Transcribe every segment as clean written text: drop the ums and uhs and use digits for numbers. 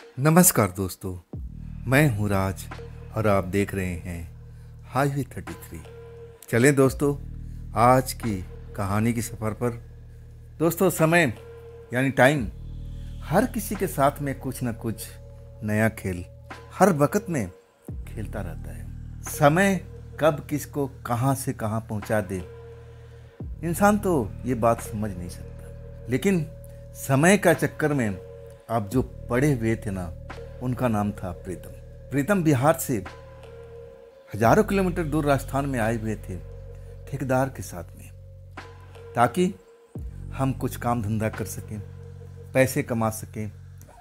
नमस्कार दोस्तों, मैं हूँ राज और आप देख रहे हैं हाईवे 33। चलें दोस्तों, आज की कहानी की सफ़र पर। दोस्तों, समय यानी टाइम हर किसी के साथ में कुछ न कुछ नया खेल हर वक्त में खेलता रहता है। समय कब किसको कहाँ से कहाँ पहुँचा दे, इंसान तो ये बात समझ नहीं सकता। लेकिन समय का चक्कर में आप जो पड़े हुए थे ना, उनका नाम था प्रीतम। प्रीतम बिहार से हजारों किलोमीटर दूर राजस्थान में आए हुए थे ठेकेदार के साथ में, ताकि हम कुछ काम धंधा कर सकें, पैसे कमा सकें,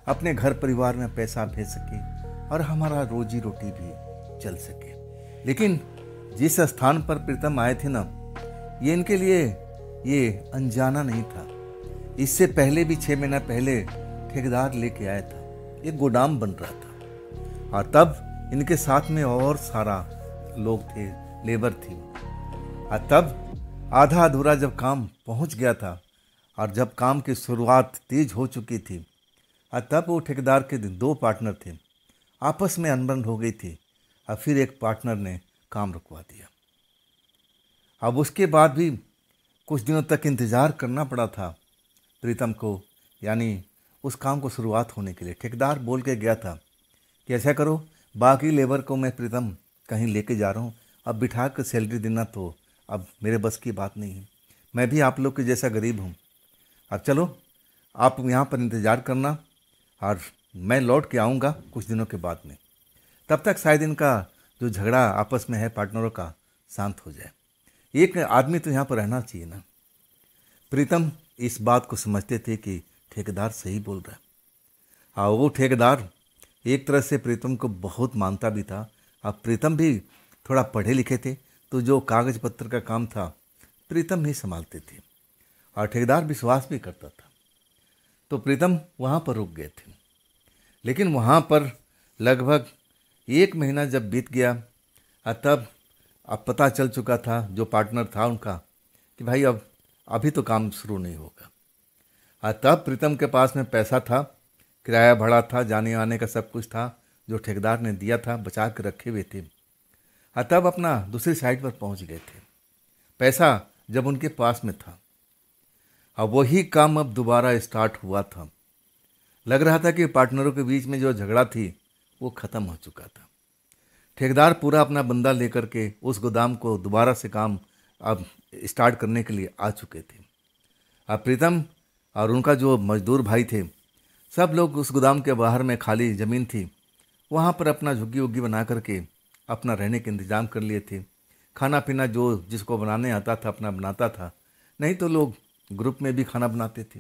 अपने घर परिवार में पैसा भेज सकें और हमारा रोजी रोटी भी चल सके। लेकिन जिस स्थान पर प्रीतम आए थे ना, ये इनके लिए ये अनजाना नहीं था। इससे पहले भी 6 महीना पहले ठेकेदार लेके आया था, एक गोदाम बन रहा था और तब इनके साथ में और सारा लोग थे, लेबर थी। और तब आधा अधूरा जब काम पहुंच गया था और जब काम की शुरुआत तेज हो चुकी थी, और तब वो ठेकेदार के 2 पार्टनर थे, आपस में अनबन हो गई थी और फिर एक पार्टनर ने काम रुकवा दिया। अब उसके बाद भी कुछ दिनों तक इंतज़ार करना पड़ा था प्रीतम को, यानी उस काम को शुरुआत होने के लिए। ठेकेदार बोल के गया था कि ऐसा करो, बाकी लेबर को मैं प्रीतम कहीं लेके जा रहा हूँ, अब बिठा कर सैलरी देना तो अब मेरे बस की बात नहीं है, मैं भी आप लोग के जैसा गरीब हूँ। अब चलो, आप यहाँ पर इंतज़ार करना और मैं लौट के आऊँगा कुछ दिनों के बाद में। तब तक शायद इनका जो झगड़ा आपस में है पार्टनरों का शांत हो जाए। एक आदमी तो यहाँ पर रहना चाहिए ना। प्रीतम इस बात को समझते थे कि ठेकेदार सही बोल रहा है। हाँ, वो ठेकेदार एक तरह से प्रीतम को बहुत मानता भी था। अब प्रीतम भी थोड़ा पढ़े लिखे थे, तो जो कागज पत्र का काम था प्रीतम ही संभालते थे और ठेकेदार विश्वास भी करता था। तो प्रीतम वहाँ पर रुक गए थे। लेकिन वहाँ पर लगभग 1 महीना जब बीत गया, तब अब पता चल चुका था जो पार्टनर था उनका कि भाई अब अभी तो काम शुरू नहीं होगा। तब प्रीतम के पास में पैसा था, किराया भाड़ा था, जाने आने का सब कुछ था, जो ठेकेदार ने दिया था, बचा के रखे हुए थे। तब अपना दूसरी साइड पर पहुंच गए थे। पैसा जब उनके पास में था, अब वही काम अब दोबारा स्टार्ट हुआ था। लग रहा था कि पार्टनरों के बीच में जो झगड़ा थी वो ख़त्म हो चुका था। ठेकेदार पूरा अपना बंदा लेकर के उस गोदाम को दोबारा से काम अब स्टार्ट करने के लिए आ चुके थे। अब प्रीतम और उनका जो मजदूर भाई थे, सब लोग उस गोदाम के बाहर में खाली ज़मीन थी, वहाँ पर अपना झुग्गी उग्गी बना करके अपना रहने का इंतज़ाम कर लिए थे। खाना पीना जो जिसको बनाने आता था अपना बनाता था, नहीं तो लोग ग्रुप में भी खाना बनाते थे।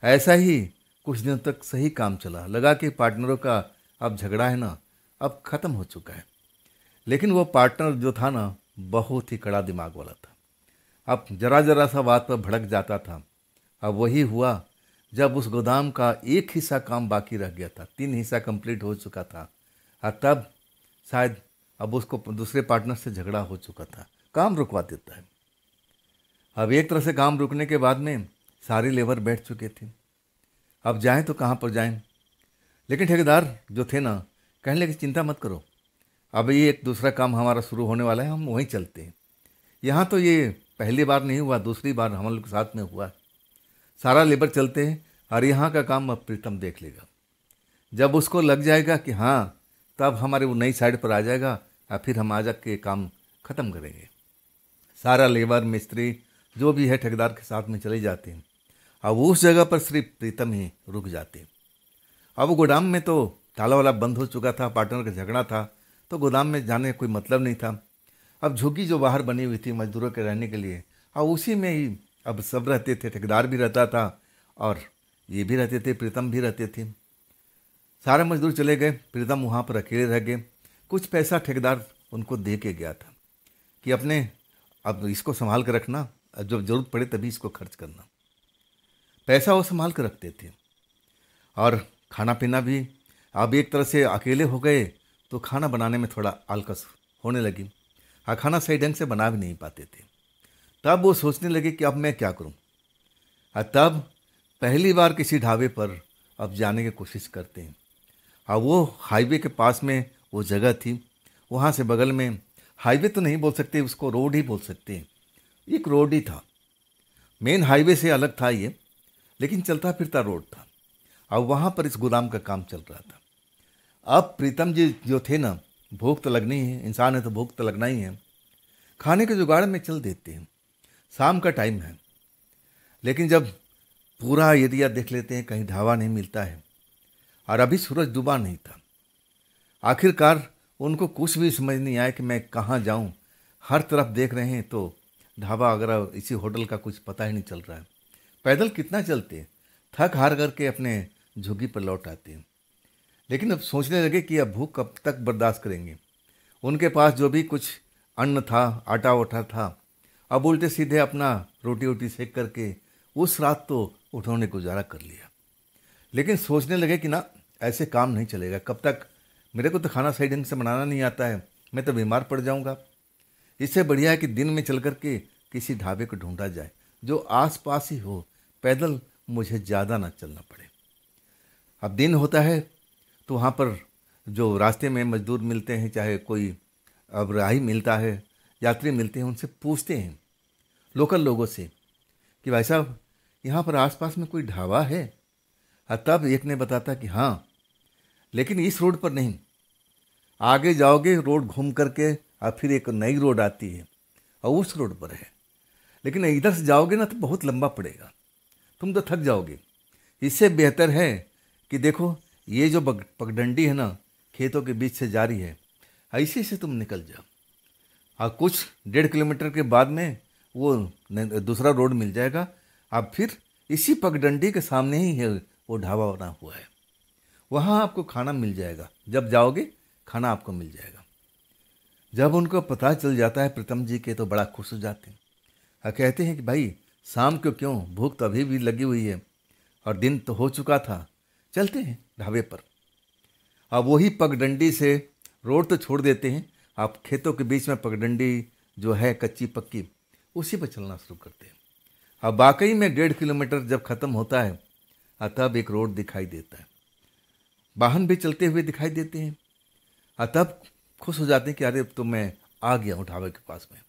ऐसा ही कुछ दिनों तक सही काम चला। लगा कि पार्टनरों का अब झगड़ा है ना, अब ख़त्म हो चुका है। लेकिन वो पार्टनर जो था ना, बहुत ही कड़ा दिमाग वाला था। अब जरा जरा सा बात पर भड़क जाता था। अब वही हुआ जब उस गोदाम का एक हिस्सा काम बाकी रह गया था, 3 हिस्सा कंप्लीट हो चुका था, और तब शायद अब उसको दूसरे पार्टनर से झगड़ा हो चुका था, काम रुकवा देता है। अब एक तरह से काम रुकने के बाद में सारे लेबर बैठ चुके थे। अब जाएं तो कहाँ पर जाएं। लेकिन ठेकेदार जो थे ना, कहने लगे चिंता मत करो, अब ये एक दूसरा काम हमारा शुरू होने वाला है, हम वहीं चलते हैं। यहाँ तो ये पहली बार नहीं हुआ, दूसरी बार हम लोग के साथ में हुआ। सारा लेबर चलते हैं और यहाँ का काम अब प्रीतम देख लेगा। जब उसको लग जाएगा कि हाँ, तब हमारे वो नई साइड पर आ जाएगा और फिर हम आ जा के काम ख़त्म करेंगे। सारा लेबर मिस्त्री जो भी है ठेकेदार के साथ में चले जाते हैं। अब उस जगह पर सिर्फ प्रीतम ही रुक जाते हैं। अब गोदाम में तो ताला वाला बंद हो चुका था, पार्टनर का झगड़ा था, तो गोदाम में जाने का कोई मतलब नहीं था। अब झुग्गी जो बाहर बनी हुई थी मजदूरों के रहने के लिए, अब उसी में ही अब सब रहते थे। ठेकेदार भी रहता था और ये भी रहते थे, प्रीतम भी रहते थे। सारे मजदूर चले गए, प्रीतम वहाँ पर अकेले रह गए। कुछ पैसा ठेकेदार उनको दे के गया था कि अपने अब इसको संभाल कर रखना, जब ज़रूरत पड़े तभी इसको खर्च करना। पैसा वो संभाल कर रखते थे और खाना पीना भी। अब एक तरह से अकेले हो गए तो खाना बनाने में थोड़ा आलकस होने लगी और खाना सही ढंग से बना भी नहीं पाते थे। तब वो सोचने लगे कि अब मैं क्या करूं। और तब पहली बार किसी ढाबे पर अब जाने की कोशिश करते हैं। और वो हाईवे के पास में वो जगह थी। वहाँ से बगल में, हाईवे तो नहीं बोल सकते, उसको रोड ही बोल सकते हैं, एक रोड ही था। मेन हाईवे से अलग था ये, लेकिन चलता फिरता रोड था। और वहाँ पर इस गोदाम का काम चल रहा था। अब प्रीतम जी जो थे ना, भूख तो लगनी है, इंसान है तो भूख तो लगना ही है। खाने के जुगाड़ में चल देते हैं। शाम का टाइम है, लेकिन जब पूरा एरिया देख लेते हैं, कहीं ढाबा नहीं मिलता है। और अभी सूरज डूबा नहीं था। आखिरकार उनको कुछ भी समझ नहीं आया कि मैं कहाँ जाऊँ। हर तरफ देख रहे हैं तो ढाबा वगैरह, इसी होटल का कुछ पता ही नहीं चल रहा है। पैदल कितना चलते हैं, थक हार करके अपने झुग्गी पर लौट आते हैं। लेकिन अब सोचने लगे कि अब भूख कब तक बर्दाश्त करेंगे। उनके पास जो भी कुछ अन्न था, आटा वाटा था, अब उल्टे सीधे अपना रोटी वोटी सेक करके उस रात तो उन्होंने गुजारा कर लिया। लेकिन सोचने लगे कि ना, ऐसे काम नहीं चलेगा। कब तक, मेरे को तो खाना सही ढंग से बनाना नहीं आता है, मैं तो बीमार पड़ जाऊंगा। इससे बढ़िया है कि दिन में चल कर के किसी ढाबे को ढूंढा जाए जो आस पास ही हो, पैदल मुझे ज़्यादा ना चलना पड़े। अब दिन होता है तो वहाँ पर जो रास्ते में मजदूर मिलते हैं, चाहे कोई अब राही मिलता है, यात्री मिलते हैं, उनसे पूछते हैं लोकल लोगों से कि भाई साहब, यहाँ पर आसपास में कोई ढाबा है? तब एक ने बताता कि हाँ, लेकिन इस रोड पर नहीं, आगे जाओगे रोड घूम करके और फिर एक नई रोड आती है और उस रोड पर है। लेकिन इधर से जाओगे ना तो बहुत लंबा पड़ेगा, तुम तो थक जाओगे। इससे बेहतर है कि देखो, ये जो पगडंडी है ना, खेतों के बीच से जारी है, ऐसे से तुम निकल जाओ और कुछ 1.5 किलोमीटर के बाद में वो दूसरा रोड मिल जाएगा। अब फिर इसी पगडंडी के सामने ही है वो ढाबा बना हुआ है, वहाँ आपको खाना मिल जाएगा। जब जाओगे खाना आपको मिल जाएगा। जब उनको पता चल जाता है प्रीतम जी के, तो बड़ा खुश हो जाते हैं और कहते हैं कि भाई, शाम को क्यों, भूख तो अभी भी लगी हुई है और दिन तो हो चुका था, चलते हैं ढाबे पर। अब वही पगडंडी से रोड तो छोड़ देते हैं, आप खेतों के बीच में पगडंडी जो है कच्ची पक्की, उसी पर चलना शुरू करते हैं। अब वाकई में 1.5 किलोमीटर जब ख़त्म होता है, तब एक रोड दिखाई देता है, वाहन भी चलते हुए दिखाई देते हैं। तब खुश हो जाते हैं कि अरे, तो मैं आ गया हूँ ढाबे के पास में।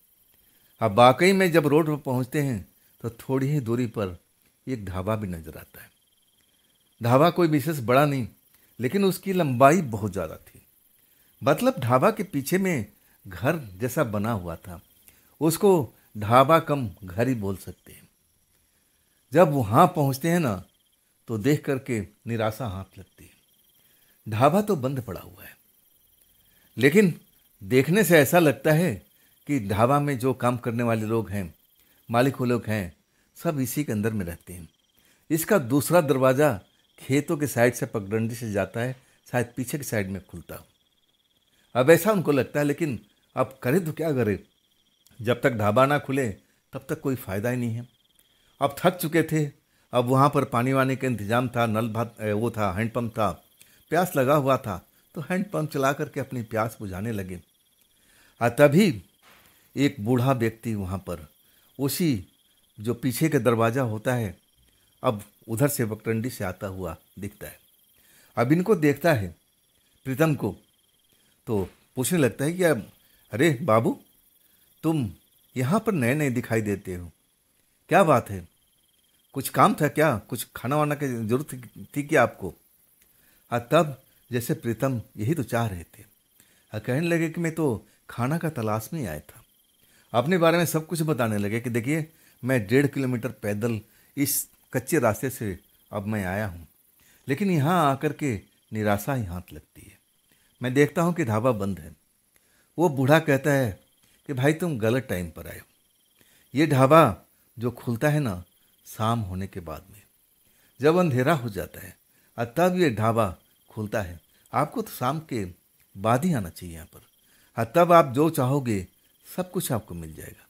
अब वाकई में जब रोड पर पहुँचते हैं तो थोड़ी ही दूरी पर एक ढाबा भी नज़र आता है। ढाबा कोई विशेष बड़ा नहीं, लेकिन उसकी लंबाई बहुत ज़्यादा थी। मतलब ढाबा के पीछे में घर जैसा बना हुआ था, उसको ढाबा कम घर ही बोल सकते हैं। जब वहाँ पहुँचते हैं ना, तो देख करके निराशा हाथ लगती है। ढाबा तो बंद पड़ा हुआ है, लेकिन देखने से ऐसा लगता है कि ढाबा में जो काम करने वाले लोग हैं, मालिक वो लोग हैं, सब इसी के अंदर में रहते हैं। इसका दूसरा दरवाज़ा खेतों के साइड से पगडंडी से जाता है, शायद पीछे की साइड में खुलता हो। अब ऐसा उनको लगता है, लेकिन अब करे तो क्या करे, जब तक ढाबा ना खुले तब तक कोई फ़ायदा ही नहीं है। अब थक चुके थे, अब वहाँ पर पानी वानी का इंतज़ाम था, नल भात वो था, हैंडपम्प था, प्यास लगा हुआ था, तो हैंडपम्प चला करके अपनी प्यास बुझाने लगे। तभी एक बूढ़ा व्यक्ति वहाँ पर, उसी जो पीछे का दरवाज़ा होता है, अब उधर से पगडंडी से आता हुआ दिखता है। अब इनको देखता है प्रीतम को, तो पूछने लगता है कि अरे बाबू, तुम यहाँ पर नए नए दिखाई देते हो, क्या बात है, कुछ काम था क्या, कुछ खाना वाना की जरूरत थी क्या आपको? तब जैसे प्रीतम यही तो चाह रहे थे, कहने लगे कि मैं तो खाना का तलाश में आया था। अपने बारे में सब कुछ बताने लगे कि देखिए, मैं 1.5 किलोमीटर पैदल इस कच्चे रास्ते से अब मैं आया हूँ, लेकिन यहाँ आकर के निराशा ही हाथ लगती है। मैं देखता हूँ कि ढाबा बंद है। वो बूढ़ा कहता है कि भाई, तुम गलत टाइम पर आए हो। ये ढाबा जो खुलता है ना, शाम होने के बाद में, जब अंधेरा हो जाता है, तब ये ढाबा खुलता है। आपको तो शाम के बाद ही आना चाहिए यहाँ पर, तब आप जो चाहोगे सब कुछ आपको मिल जाएगा।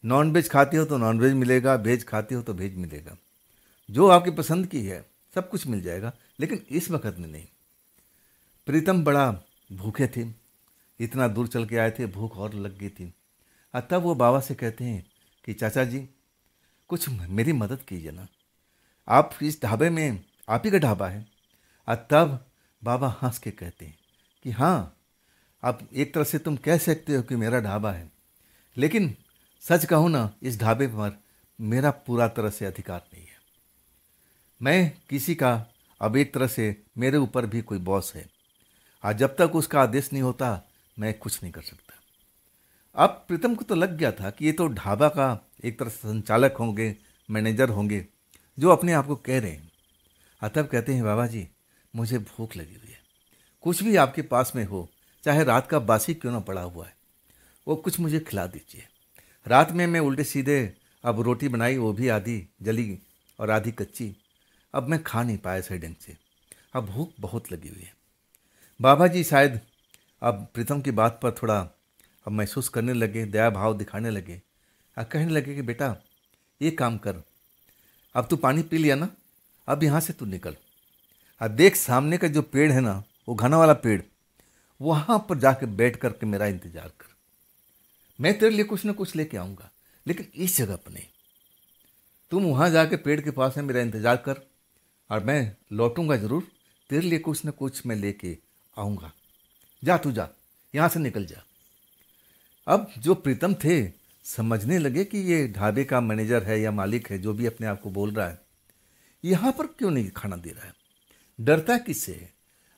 नॉन वेज खाते हो तो नॉन वेज मिलेगा, वेज खाते हो तो वेज मिलेगा, जो आपकी पसंद की है सब कुछ मिल जाएगा, लेकिन इस वक्त में नहीं। प्रीतम बड़ा भूखे थे, इतना दूर चल के आए थे, भूख और लग गई थी। तब वो बाबा से कहते हैं कि चाचा जी, कुछ मेरी मदद कीजिए ना, आप इस ढाबे में, आप ही का ढाबा है, तब बाबा हंस के कहते हैं कि हाँ, अब एक तरह से तुम कह सकते हो कि मेरा ढाबा है, लेकिन सच कहूँ ना, इस ढाबे पर मेरा पूरा तरह से अधिकार नहीं है। मैं किसी का, अब एक तरह से मेरे ऊपर भी कोई बॉस है, और जब तक उसका आदेश नहीं होता मैं कुछ नहीं कर सकता। अब प्रीतम को तो लग गया था कि ये तो ढाबा का एक तरह से संचालक होंगे, मैनेजर होंगे, जो अपने आप को कह रहे हैं। तब कहते हैं, बाबा जी मुझे भूख लगी हुई है, कुछ भी आपके पास में हो, चाहे रात का बासी क्यों ना पड़ा हुआ है, वो कुछ मुझे खिला दीजिए। रात में मैं उल्टे सीधे अब रोटी बनाई, वो भी आधी जली और आधी कच्ची, अब मैं खा नहीं पाया सही ढंग से, अब भूख बहुत लगी हुई है। बाबा जी शायद अब प्रीतम की बात पर थोड़ा अब महसूस करने लगे, दया भाव दिखाने लगे, और कहने लगे कि बेटा ये काम कर, अब तू पानी पी लिया ना, अब यहाँ से तू निकल, और देख सामने का जो पेड़ है ना, वो घना वाला पेड़, वहाँ पर जाकर बैठ कर के मेरा इंतजार कर। मैं तेरे लिए कुछ ना कुछ लेके आऊँगा, लेकिन इस जगह पर नहीं। तुम वहाँ जाके पेड़ के पास में मेरा इंतजार कर, और मैं लौटूंगा ज़रूर, तेरे लिए कुछ ना कुछ मैं लेके आऊँगा। जा तू जा, यहाँ से निकल जा। अब जो प्रीतम थे समझने लगे कि ये ढाबे का मैनेजर है या मालिक है, जो भी अपने आप को बोल रहा है, यहाँ पर क्यों नहीं खाना दे रहा है, डरता किससे है।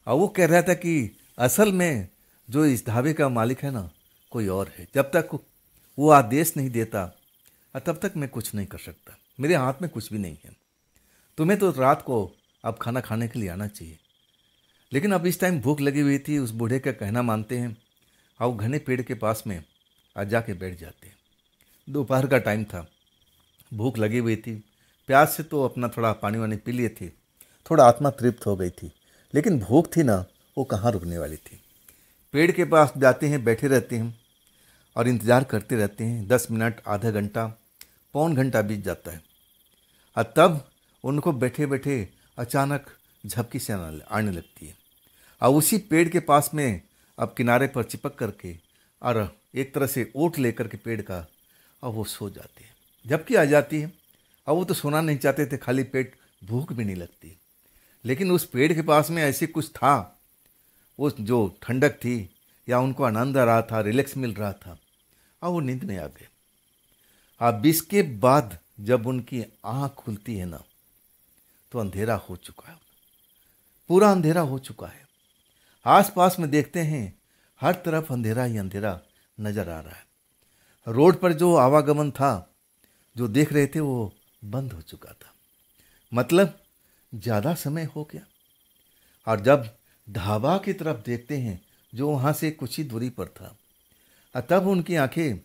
और वो कह रहा था कि असल में जो इस ढाबे का मालिक है ना, कोई और है। जब तक वो आदेश नहीं देता तब तक मैं कुछ नहीं कर सकता, मेरे हाथ में कुछ भी नहीं है। तुम्हें तो रात को अब खाना खाने के लिए आना चाहिए। लेकिन अब इस टाइम भूख लगी हुई थी, उस बूढ़े का कहना मानते हैं और वो घने पेड़ के पास में आ जाके बैठ जाते हैं। दोपहर का टाइम था, भूख लगी हुई थी, प्यास से तो अपना थोड़ा पानी वानी पी लिए थे, थोड़ा आत्मा तृप्त हो गई थी, लेकिन भूख थी ना, वो कहाँ रुकने वाली थी। पेड़ के पास जाते हैं, बैठे रहते हैं और इंतज़ार करते रहते हैं। 10 मिनट, आधा घंटा, पौन घंटा बीत जाता है, और तब उनको बैठे बैठे अचानक झपकी से आने लगती है। और उसी पेड़ के पास में अब किनारे पर चिपक करके और एक तरह से ओट लेकर के पेड़ का, और वो सो जाते हैं। झपकी आ जाती है, और वो तो सोना नहीं चाहते थे, खाली पेट, भूख भी नहीं लगती। लेकिन उस पेड़ के पास में ऐसे कुछ था, वो जो ठंडक थी या उनको आनंद आ रहा था, रिलैक्स मिल रहा था, और वो नींद में आ गए। अब इसके बाद जब उनकी आँख खुलती है ना, तो अंधेरा हो चुका है, पूरा अंधेरा हो चुका है। आसपास में देखते हैं, हर तरफ अंधेरा ही अंधेरा नजर आ रहा है। रोड पर जो आवागमन था, जो देख रहे थे, वो बंद हो चुका था। मतलब ज़्यादा समय हो गया। और जब ढाबा की तरफ देखते हैं, जो वहाँ से कुछ ही दूरी पर था, तब उनकी आंखें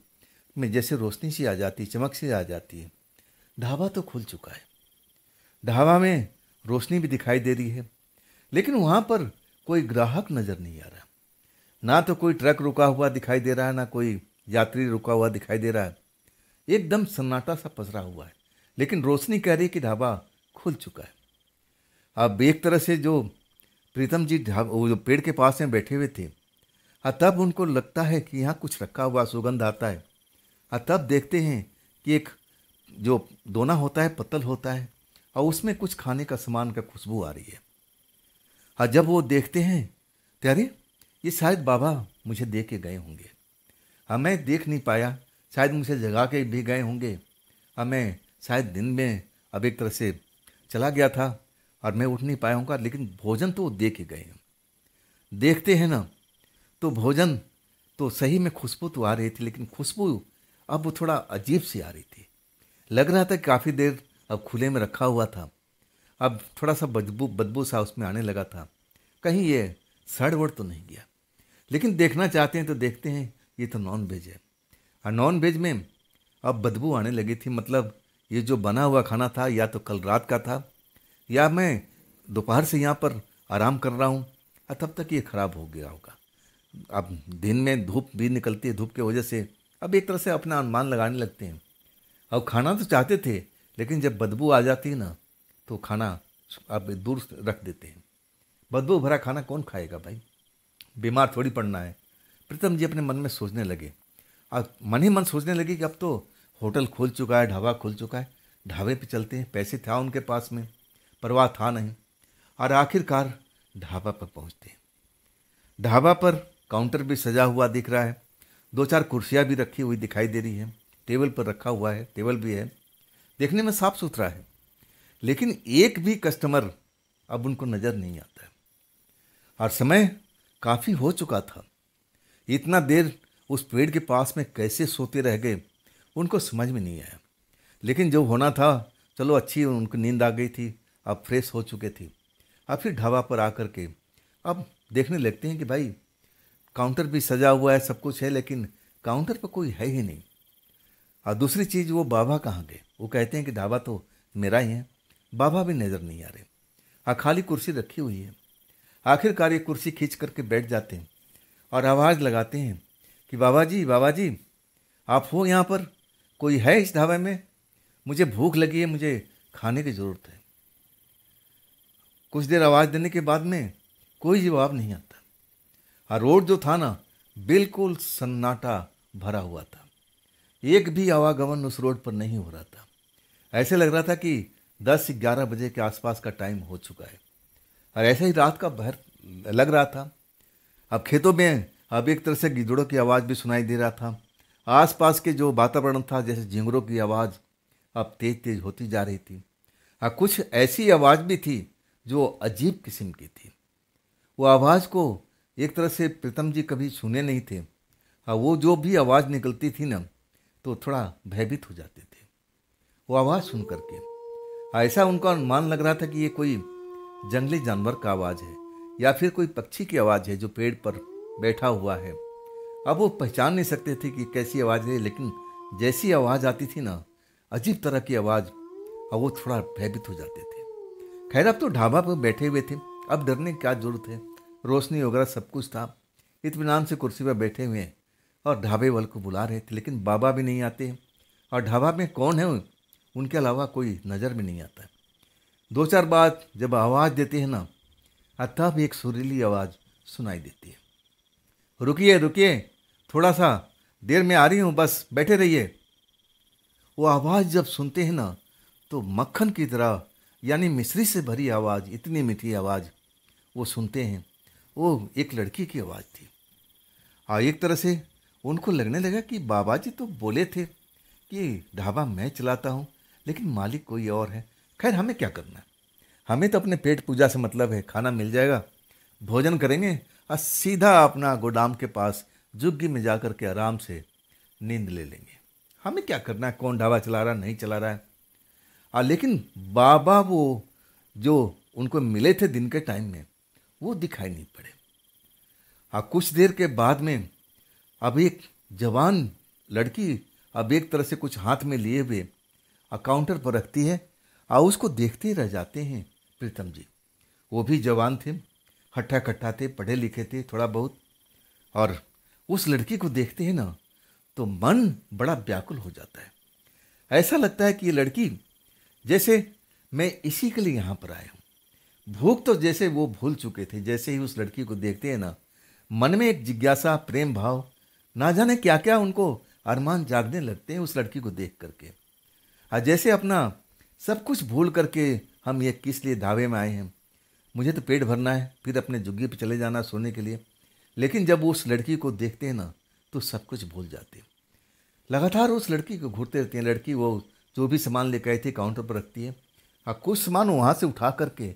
में जैसे रोशनी सी आ जाती, चमक सी आ जाती है। ढाबा तो खुल चुका है, ढाबा में रोशनी भी दिखाई दे रही है, लेकिन वहाँ पर कोई ग्राहक नज़र नहीं आ रहा। ना तो कोई ट्रक रुका हुआ दिखाई दे रहा है, ना कोई यात्री रुका हुआ दिखाई दे रहा है। एकदम सन्नाटा सा पसरा हुआ है, लेकिन रोशनी कह रही है कि ढाबा खुल चुका है। अब एक तरह से जो प्रीतम जी वो जो पेड़ के पास में बैठे हुए थे, तब उनको लगता है कि यहाँ कुछ रखा हुआ, सुगंध आता है। तब देखते हैं कि एक जो दोना होता है, पत्तल होता है, और उसमें कुछ खाने का सामान का खुशबू आ रही है। और जब वो देखते हैं, तो अरे ये शायद बाबा मुझे दे के गए होंगे। मैं देख नहीं पाया, शायद मुझे जगा के भी गए होंगे। मैं शायद दिन में अब एक तरह से चला गया था और मैं उठ नहीं पाया हूँगा, लेकिन भोजन तो वो दे के गए हैं। देखते हैं ना, तो भोजन तो सही में खुशबू तो आ रही थी, लेकिन खुशबू अब वो थोड़ा अजीब सी आ रही थी। लग रहा था कि काफ़ी देर अब खुले में रखा हुआ था। अब थोड़ा सा बदबू सा उसमें आने लगा था, कहीं ये सड़ वड़ तो नहीं गया। लेकिन देखना चाहते हैं तो देखते हैं ये तो नॉन वेज है, और नॉन वेज में अब बदबू आने लगी थी। मतलब ये जो बना हुआ खाना था, या तो कल रात का था, या मैं दोपहर से यहाँ पर आराम कर रहा हूँ, और तब तक ये ख़राब हो गया होगा। अब दिन में धूप भी निकलती है, धूप की वजह से अब एक तरह से अपना अनुमान लगाने लगते हैं। अब खाना तो चाहते थे, लेकिन जब बदबू आ जाती है ना, तो खाना अब दूर रख देते हैं। बदबू भरा खाना कौन खाएगा भाई, बीमार थोड़ी पड़ना है। प्रीतम जी अपने मन में सोचने लगे, और मन ही मन सोचने लगे कि अब तो होटल खुल चुका है, ढाबा खुल चुका है, ढाबे पे चलते हैं। पैसे था उनके पास में, परवाह था नहीं। और आखिरकार ढाबा पर पहुंचते हैं। ढाबा पर काउंटर भी सजा हुआ दिख रहा है, 2-4 कुर्सियां भी रखी हुई दिखाई दे रही है, टेबल पर रखा हुआ है, टेबल भी है, देखने में साफ सुथरा है। लेकिन एक भी कस्टमर अब उनको नज़र नहीं आता है और समय काफ़ी हो चुका था। इतना देर उस पेड़ के पास में कैसे सोते रह गए उनको समझ में नहीं आया। लेकिन जो होना था, चलो अच्छी उनको नींद आ गई थी, अब फ्रेश हो चुके थे। अब फिर ढाबा पर आकर के अब देखने लगते हैं कि भाई काउंटर भी सजा हुआ है, सब कुछ है, लेकिन काउंटर पर कोई है ही नहीं। और दूसरी चीज़, वो बाबा कहाँ गए? वो कहते हैं कि ढाबा तो मेरा ही है, बाबा भी नज़र नहीं आ रहे। हाँ, खाली कुर्सी रखी हुई है। आखिरकार ये कुर्सी खींच करके बैठ जाते हैं और आवाज़ लगाते हैं कि बाबा जी आप हो यहाँ पर? कोई है इस ढाबे में? मुझे भूख लगी है, मुझे खाने की ज़रूरत है। कुछ देर आवाज़ देने के बाद में कोई जवाब नहीं आता। और रोड जो था ना, बिल्कुल सन्नाटा भरा हुआ था, एक भी आवागमन उस रोड पर नहीं हो रहा था। ऐसे लग रहा था कि 10-11 बजे के आसपास का टाइम हो चुका है और ऐसे ही रात का पहर लग रहा था। अब खेतों में अब एक तरह से गिद्धड़ों की आवाज़ भी सुनाई दे रहा था। आसपास के जो वातावरण था, जैसे झिंगुरों की आवाज़ अब तेज तेज होती जा रही थी। हाँ, कुछ ऐसी आवाज़ भी थी जो अजीब किस्म की थी। वो आवाज़ को एक तरह से प्रीतम जी कभी सुने नहीं थे। हाँ, वो जो भी आवाज़ निकलती थी ना, तो थोड़ा भयभीत हो जाते थे वो आवाज़ सुन करके। ऐसा उनका अनुमान लग रहा था कि ये कोई जंगली जानवर का आवाज़ है या फिर कोई पक्षी की आवाज़ है जो पेड़ पर बैठा हुआ है। अब वो पहचान नहीं सकते थे कि कैसी आवाज़ है, लेकिन जैसी आवाज़ आती थी ना, अजीब तरह की आवाज़, अब वो थोड़ा भयभीत हो जाते थे। खैर, अब तो ढाबा पर बैठे हुए थे, अब डरने की क्या जरूरत है, रोशनी वगैरह सब कुछ था, इत्मीनान से कुर्सी पर बैठे हुए हैं और ढाबे वाले को बुला रहे थे। लेकिन बाबा भी नहीं आते और ढाबा में कौन है उनके अलावा कोई नज़र में नहीं आता। 2-4 बार जब आवाज़ देते हैं ना, तब एक सुरीली आवाज़ सुनाई देती है, रुकिए रुकिए, थोड़ा सा देर में आ रही हूँ, बस बैठे रहिए। वो आवाज़ जब सुनते हैं ना, तो मक्खन की तरह, यानी मिश्री से भरी आवाज़, इतनी मीठी आवाज़ वो सुनते हैं। वो एक लड़की की आवाज़ थी। हाँ, एक तरह से उनको लगने लगा कि बाबा जी तो बोले थे कि ढाबा मैं चलाता हूँ, लेकिन मालिक कोई और है। खैर, हमें क्या करना है, हमें तो अपने पेट पूजा से मतलब है, खाना मिल जाएगा, भोजन करेंगे और सीधा अपना गोदाम के पास झुग्गी में जा कर के आराम से नींद ले लेंगे। हमें क्या करना है, कौन ढाबा चला रहा है नहीं चला रहा है। लेकिन बाबा वो जो उनको मिले थे दिन के टाइम में, वो दिखाई नहीं पड़े। कुछ देर के बाद में अब एक जवान लड़की अब एक तरह से कुछ हाथ में लिए हुए काउंटर पर रखती है और उसको देखते रह जाते हैं प्रीतम जी। वो भी जवान थे, हट्टा कट्टा थे, पढ़े लिखे थे थोड़ा बहुत, और उस लड़की को देखते हैं ना, तो मन बड़ा व्याकुल हो जाता है। ऐसा लगता है कि ये लड़की जैसे मैं इसी के लिए यहाँ पर आया हूँ। भूख तो जैसे वो भूल चुके थे, जैसे ही उस लड़की को देखते हैं ना, मन में एक जिज्ञासा, प्रेम भाव, ना जाने क्या क्या उनको अरमान जागने लगते हैं उस लड़की को देख करके। जैसे अपना सब कुछ भूल करके हम ये किस लिए ढाबे में आए हैं, मुझे तो पेट भरना है, फिर अपने जुग्गी पे चले जाना सोने के लिए। लेकिन जब उस लड़की को देखते हैं ना, तो सब कुछ भूल जाते हैं। लगातार उस लड़की को घूरते रहते हैं। लड़की वो जो भी सामान लेकर आई थी काउंटर पर रखती है, कुछ सामान वहाँ से उठा करके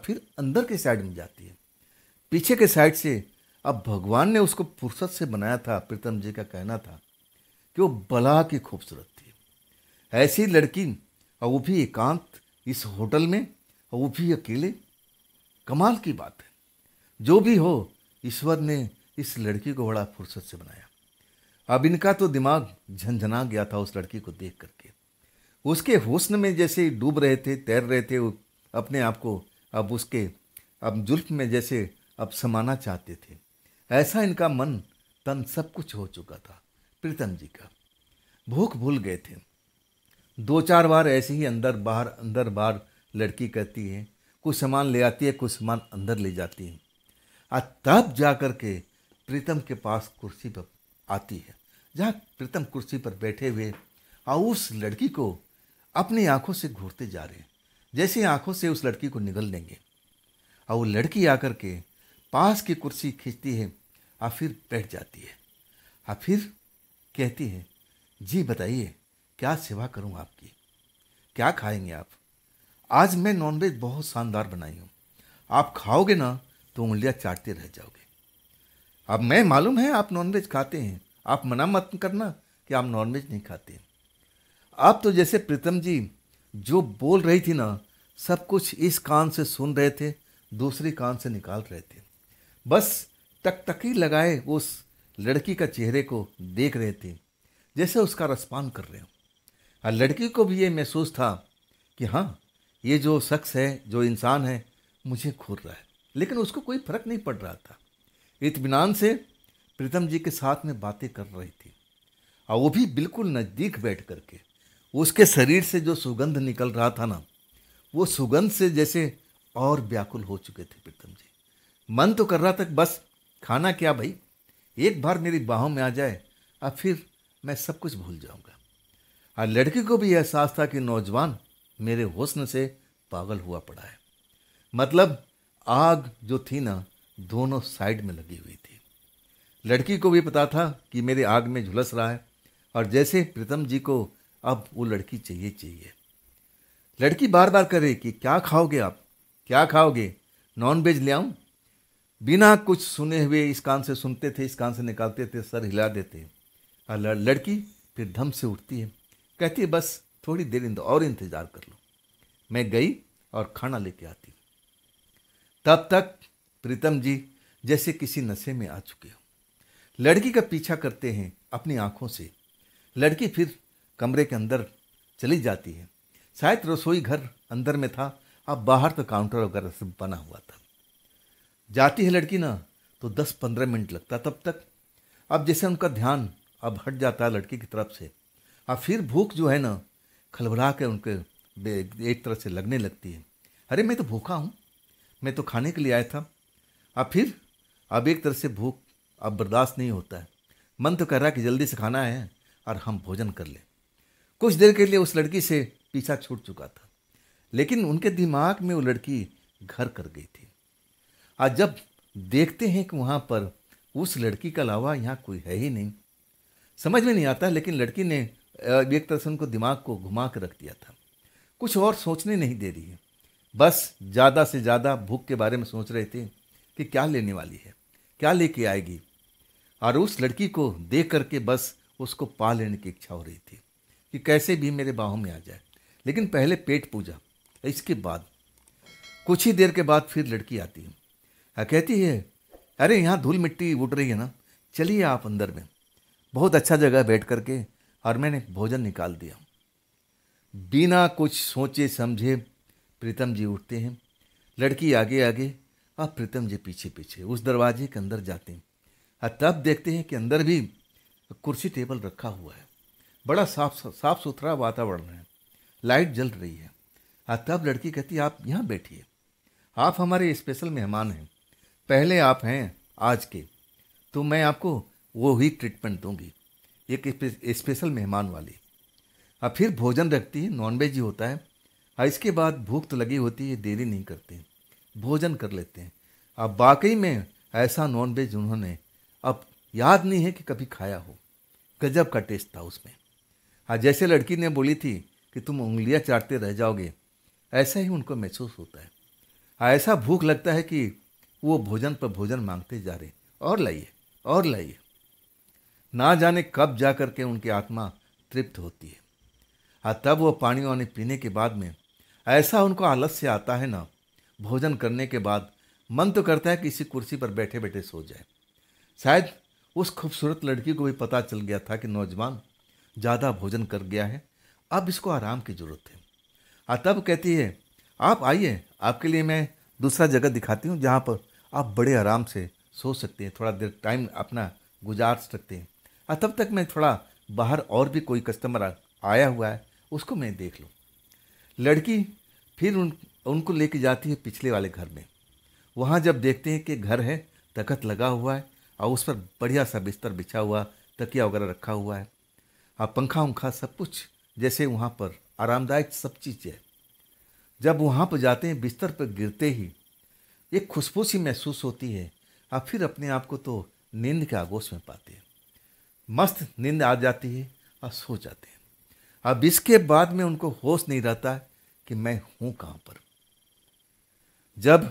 फिर अंदर के साइड में जाती है, पीछे के साइड से। अब भगवान ने उसको फुर्सत से बनाया था, प्रीतम जी का कहना था कि वो बला की खूबसूरत थी। ऐसी लड़की, और वो भी एकांत इस होटल में, और वो भी अकेले, कमाल की बात है। जो भी हो, ईश्वर ने इस लड़की को बड़ा फुर्सत से बनाया। अब इनका तो दिमाग झंझना गया था उस लड़की को देख करके। उसके हुस्न में जैसे डूब रहे थे, तैर रहे थे वो अपने आप को, अब उसके अब जुल्फ में जैसे अब समाना चाहते थे। ऐसा इनका मन तन सब कुछ हो चुका था प्रीतम जी का। भूख भूल गए थे। 2-4 बार ऐसे ही अंदर बाहर लड़की कहती है, कुछ सामान ले आती है, कुछ सामान अंदर ले जाती है। तब जा कर के प्रीतम के पास कुर्सी पर आती है, जहाँ प्रीतम कुर्सी पर बैठे हुए और उस लड़की को अपनी आंखों से घूरते जा रहे हैं, जैसे आंखों से उस लड़की को निगल लेंगे। और वो लड़की आकर के पास की कुर्सी खींचती है और फिर बैठ जाती है और फिर कहती है, जी बताइए क्या सेवा करूं आपकी, क्या खाएंगे आप? आज मैं नॉनवेज बहुत शानदार बनाई हूँ, आप खाओगे ना तो उंगलियां चाटते रह जाओगे। अब मैं मालूम है आप नॉनवेज खाते हैं, आप मना मत करना कि आप नॉनवेज नहीं खाते हैं। आप तो जैसे प्रीतम जी जो बोल रही थी ना, सब कुछ इस कान से सुन रहे थे, दूसरी कान से निकाल रहे थे। बस टकटकी लगाए उस लड़की का चेहरे को देख रहे थे, जैसे उसका रसपान कर रहे हो। और लड़की को भी ये महसूस था कि हाँ, ये जो शख्स है, जो इंसान है, मुझे घूर रहा है, लेकिन उसको कोई फर्क नहीं पड़ रहा था। इत्मीनान से प्रीतम जी के साथ में बातें कर रही थी, और वो भी बिल्कुल नज़दीक बैठ करके। उसके शरीर से जो सुगंध निकल रहा था ना, वो सुगंध से जैसे और व्याकुल हो चुके थे प्रीतम जी। मन तो कर रहा था बस खाना क्या भाई, एक बार मेरी बाहों में आ जाए, अब फिर मैं सब कुछ भूल जाऊंगा। और लड़की को भी एहसास था कि नौजवान मेरे हुस्न से पागल हुआ पड़ा है। मतलब आग जो थी ना, दोनों साइड में लगी हुई थी। लड़की को भी पता था कि मेरे आग में झुलस रहा है, और जैसे प्रीतम जी को अब वो लड़की चाहिए चाहिए। लड़की बार बार करे कि क्या खाओगे आप, क्या खाओगे, नॉन वेज ले आऊं? बिना कुछ सुने हुए इस कान से सुनते थे, इस कान से निकालते थे, सर हिला देते। और लड़की फिर धम से उठती है, कहती है बस थोड़ी देर और इंतजार कर लो। मैं गई और खाना लेके आती। तब तक प्रीतम जी जैसे किसी नशे में आ चुके हो। लड़की का पीछा करते हैं अपनी आंखों से। लड़की फिर कमरे के अंदर चली जाती है। शायद रसोई घर अंदर में था, अब बाहर तो काउंटर वगैरह सब बना हुआ था। जाती है लड़की ना तो 10-15 मिनट लगता तब तक। अब जैसे उनका ध्यान अब हट जाता है लड़की की तरफ से, और फिर भूख जो है ना खलबला के उनके एक तरह से लगने लगती है। अरे मैं तो भूखा हूँ, मैं तो खाने के लिए आया था। अब एक तरह से भूख अब बर्दाश्त नहीं होता है। मन तो कर रहा है कि जल्दी से खाना है और हम भोजन कर लें। कुछ देर के लिए उस लड़की से पीछा छूट चुका था, लेकिन उनके दिमाग में वो लड़की घर कर गई थी। आज जब देखते हैं कि वहाँ पर उस लड़की के अलावा यहाँ कोई है ही नहीं, समझ में नहीं आता। लेकिन लड़की ने एक तरह से उनको दिमाग को घुमा कर रख दिया था, कुछ और सोचने नहीं दे रही है। बस ज़्यादा से ज़्यादा भूख के बारे में सोच रहे थे कि क्या लेने वाली है, क्या लेके आएगी। और उस लड़की को देख करके बस उसको पा लेने की इच्छा हो रही थी कि कैसे भी मेरे बाहों में आ जाए। लेकिन पहले पेट पूजा, इसके बाद कुछ ही देर के बाद फिर लड़की आती है और कहती है, अरे यहाँ धूल मिट्टी उड़ रही है ना, चलिए आप अंदर में, बहुत अच्छा जगह बैठ करके, और मैंने भोजन निकाल दिया। बिना कुछ सोचे समझे प्रीतम जी उठते हैं। लड़की आगे आगे और प्रीतम जी पीछे पीछे उस दरवाजे के अंदर जाते हैं, और तब देखते हैं कि अंदर भी कुर्सी टेबल रखा हुआ है। बड़ा साफ सुथरा वातावरण है, लाइट जल रही है। और तब लड़की कहती है, आप यहाँ बैठिए, आप हमारे स्पेशल मेहमान हैं, पहले आप हैं आज के, तो मैं आपको वो ही ट्रीटमेंट दूंगी, एक स्पेशल मेहमान वाली। और फिर भोजन रखती है, नॉनवेज ही होता है। और इसके बाद भूख तो लगी होती है, देरी नहीं करते, भोजन कर लेते हैं। अब वाकई में ऐसा नॉनवेज उन्होंने अब याद नहीं है कि कभी खाया हो, गजब का टेस्ट था उसमें। हाँ, जैसे लड़की ने बोली थी कि तुम उंगलियां चाटते रह जाओगे, ऐसा ही उनको महसूस होता है। हाँ, ऐसा भूख लगता है कि वो भोजन पर भोजन मांगते जा रहे, और लाइए और लाइए। ना जाने कब जा कर के उनकी आत्मा तृप्त होती है। हाँ, तब वो पानी वानी पीने के बाद में ऐसा उनको आलस्य आता है ना, भोजन करने के बाद मन तो करता है कि इसी कुर्सी पर बैठे बैठे सो जाए। शायद उस खूबसूरत लड़की को भी पता चल गया था कि नौजवान ज़्यादा भोजन कर गया है, अब इसको आराम की ज़रूरत है। हाँ, तब कहती है, आप आइए, आपके लिए मैं दूसरा जगह दिखाती हूँ जहाँ पर आप बड़े आराम से सो सकते हैं, थोड़ा देर टाइम अपना गुजार सकते हैं। हाँ, तब तक मैं थोड़ा बाहर और भी कोई कस्टमर आया हुआ है, उसको मैं देख लूँ। लड़की फिर उनको लेके जाती है पिछले वाले घर में। वहाँ जब देखते हैं कि घर है, तख्त लगा हुआ है और उस पर बढ़िया सा बिस्तर बिछा हुआ, तकिया वगैरह रखा हुआ है, और पंखा उंखा सब कुछ जैसे वहाँ पर आरामदायक सब चीज़ है। जब वहाँ पर जाते हैं, बिस्तर पर गिरते ही एक खुशबू सी महसूस होती है। आप फिर अपने आप को तो नींद के आगोश में पाते हैं, मस्त नींद आ जाती है और सो जाते हैं। अब इसके बाद में उनको होश नहीं रहता कि मैं हूँ कहाँ पर। जब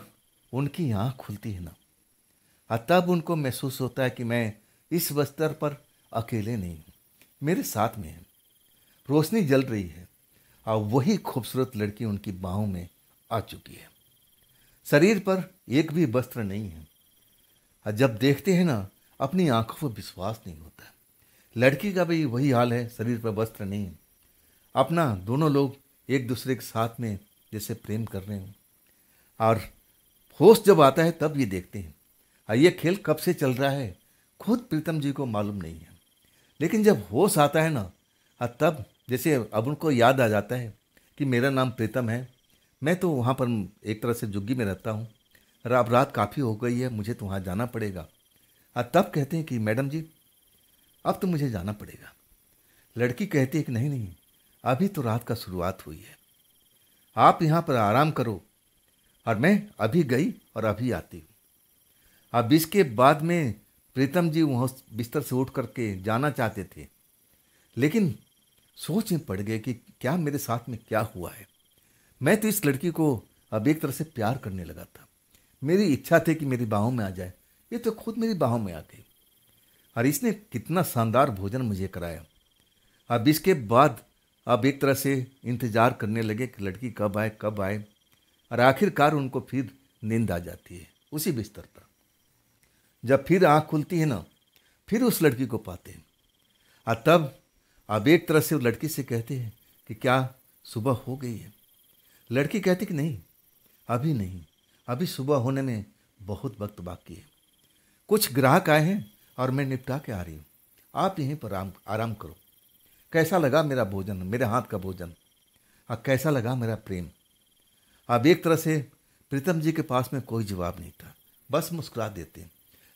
उनकी आँख खुलती है ना, तब उनको महसूस होता है कि मैं इस बस्तर पर अकेले नहीं हूँ, मेरे साथ में है। रोशनी जल रही है और वही खूबसूरत लड़की उनकी बाहों में आ चुकी है। शरीर पर एक भी वस्त्र नहीं है। और जब देखते हैं ना, अपनी आंखों पर विश्वास नहीं होता। लड़की का भी वही हाल है, शरीर पर वस्त्र नहीं है। अपना दोनों लोग एक दूसरे के साथ में जैसे प्रेम कर रहे हो। और होश जब आता है तब ये देखते हैं। और ये खेल कब से चल रहा है खुद प्रीतम जी को मालूम नहीं है। लेकिन जब होश आता है ना, तब जैसे अब उनको याद आ जाता है कि मेरा नाम प्रीतम है, मैं तो वहाँ पर एक तरह से झुग्गी में रहता हूँ, और अब रात काफ़ी हो गई है, मुझे तो वहाँ जाना पड़ेगा। और तब कहते हैं कि मैडम जी अब तो मुझे जाना पड़ेगा। लड़की कहती है कि नहीं नहीं, अभी तो रात का शुरुआत हुई है, आप यहाँ पर आराम करो, और मैं अभी गई और अभी आती हूँ। अब इसके बाद में प्रीतम जी वहाँ बिस्तर से उठ करके जाना चाहते थे, लेकिन सोच में पड़ गए कि क्या मेरे साथ में क्या हुआ है। मैं तो इस लड़की को अब एक तरह से प्यार करने लगा था। मेरी इच्छा थी कि मेरी बाहों में आ जाए, ये तो खुद मेरी बाहों में आ गई। और इसने कितना शानदार भोजन मुझे कराया। अब इसके बाद अब एक तरह से इंतजार करने लगे कि लड़की कब आए कब आए। और आखिरकार उनको फिर नींद आ जाती है उसी बिस्तर पर। जब फिर आँख खुलती है ना, फिर उस लड़की को पाते हैं। और तब अब एक तरह से वो लड़की से कहते हैं कि क्या सुबह हो गई है। लड़की कहती कि नहीं, अभी नहीं, अभी सुबह होने में बहुत वक्त बाकी है। कुछ ग्राहक आए हैं और मैं निपटा के आ रही हूँ, आप यहीं पर आराम करो। कैसा लगा मेरा भोजन, मेरे हाथ का भोजन, और कैसा लगा मेरा प्रेम। अब एक तरह से प्रीतम जी के पास में कोई जवाब नहीं था, बस मुस्कुरा देते हैं।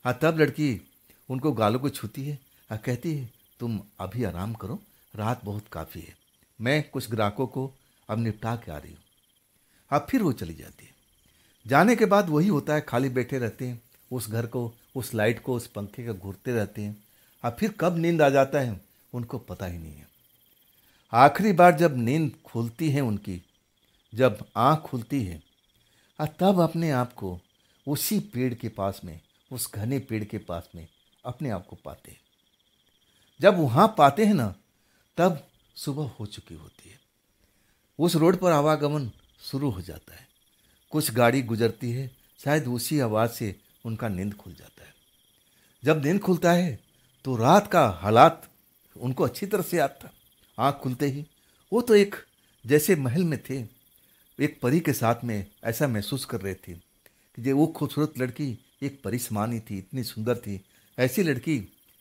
हाँ, तब लड़की उनको गालों को छूती है और कहती है तुम अभी आराम करो, रात बहुत काफ़ी है, मैं कुछ ग्राहकों को अब निपटा के आ रही हूँ। अब फिर वो चली जाती है। जाने के बाद वही होता है, खाली बैठे रहते हैं, उस घर को, उस लाइट को, उस पंखे को घूरते रहते हैं। अब फिर कब नींद आ जाता है उनको पता ही नहीं है। आखिरी बार जब नींद खुलती है उनकी, जब आँख खुलती है, और तब अपने आप को उसी पेड़ के पास में, उस घने पेड़ के पास में अपने आप को पाते हैं। जब वहाँ पाते हैं ना, तब सुबह हो चुकी होती है। उस रोड पर आवागमन शुरू हो जाता है, कुछ गाड़ी गुजरती है, शायद उसी आवाज़ से उनका नींद खुल जाता है। जब नींद खुलता है तो रात का हालात उनको अच्छी तरह से याद था। आँख खुलते ही वो तो एक जैसे महल में थे, एक परी के साथ में ऐसा महसूस कर रहे थे कि जो वो खूबसूरत लड़की एक परी समानी थी, इतनी सुंदर थी। ऐसी लड़की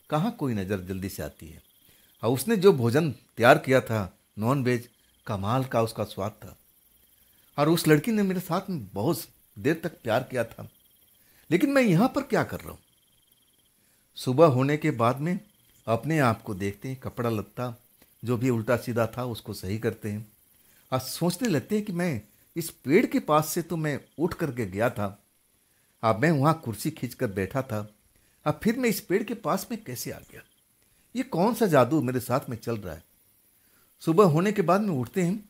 कहाँ कोई नज़र जल्दी से आती है। और उसने जो भोजन तैयार किया था, नॉन वेज, कमाल का उसका स्वाद था। और उस लड़की ने मेरे साथ में बहुत देर तक प्यार किया था, लेकिन मैं यहाँ पर क्या कर रहा हूँ। सुबह होने के बाद में अपने आप को देखते हैं, कपड़ा लत्ता जो भी उल्टा सीधा था उसको सही करते हैं, और सोचने लगते हैं कि मैं इस पेड़ के पास से तो मैं उठ करके गया था, अब मैं वहाँ कुर्सी खींच कर बैठा था, अब फिर मैं इस पेड़ के पास में कैसे आ गया। ये कौन सा जादू मेरे साथ में चल रहा है। सुबह होने के बाद में उठते हैं,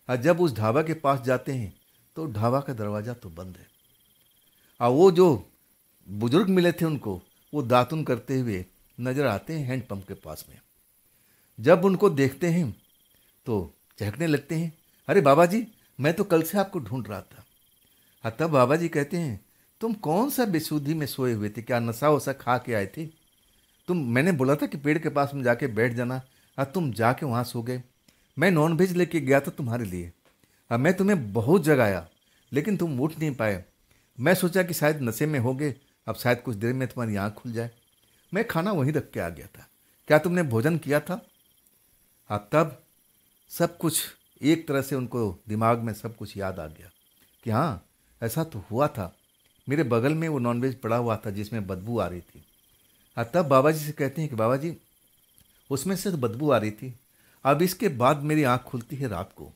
और जब उस ढाबा के पास जाते हैं तो ढाबा का दरवाज़ा तो बंद है। और वो जो बुजुर्ग मिले थे उनको वो दातुन करते हुए नजर आते हैं हैंडपंप के पास में। जब उनको देखते हैं तो चहकने लगते हैं, अरे बाबा जी, मैं तो कल से आपको ढूंढ रहा था। हाँ, तब बाबा जी कहते हैं तुम कौन सा बेसुधी में सोए हुए थे, क्या नशा वशा खा के आए थे। मैंने बोला था कि पेड़ के पास में जाके बैठ जाना, और तुम जाके वहाँ सो गए। मैं नॉन वेज लेके गया था तुम्हारे लिए, अब मैं तुम्हें बहुत जगाया लेकिन तुम उठ नहीं पाए। मैं सोचा कि शायद नशे में होगे, अब शायद कुछ देर में तुम्हारी आँख खुल जाए। मैं खाना वहीं रख के आ गया था, क्या तुमने भोजन किया था। अब तब सब कुछ एक तरह से उनको दिमाग में सब कुछ याद आ गया कि हाँ, ऐसा तो हुआ था। मेरे बगल में वो नॉनवेज पड़ा हुआ था जिसमें बदबू आ रही थी। तब बाबा जी से कहते हैं कि बाबा जी, उसमें से तो बदबू आ रही थी। अब इसके बाद मेरी आँख खुलती है रात को,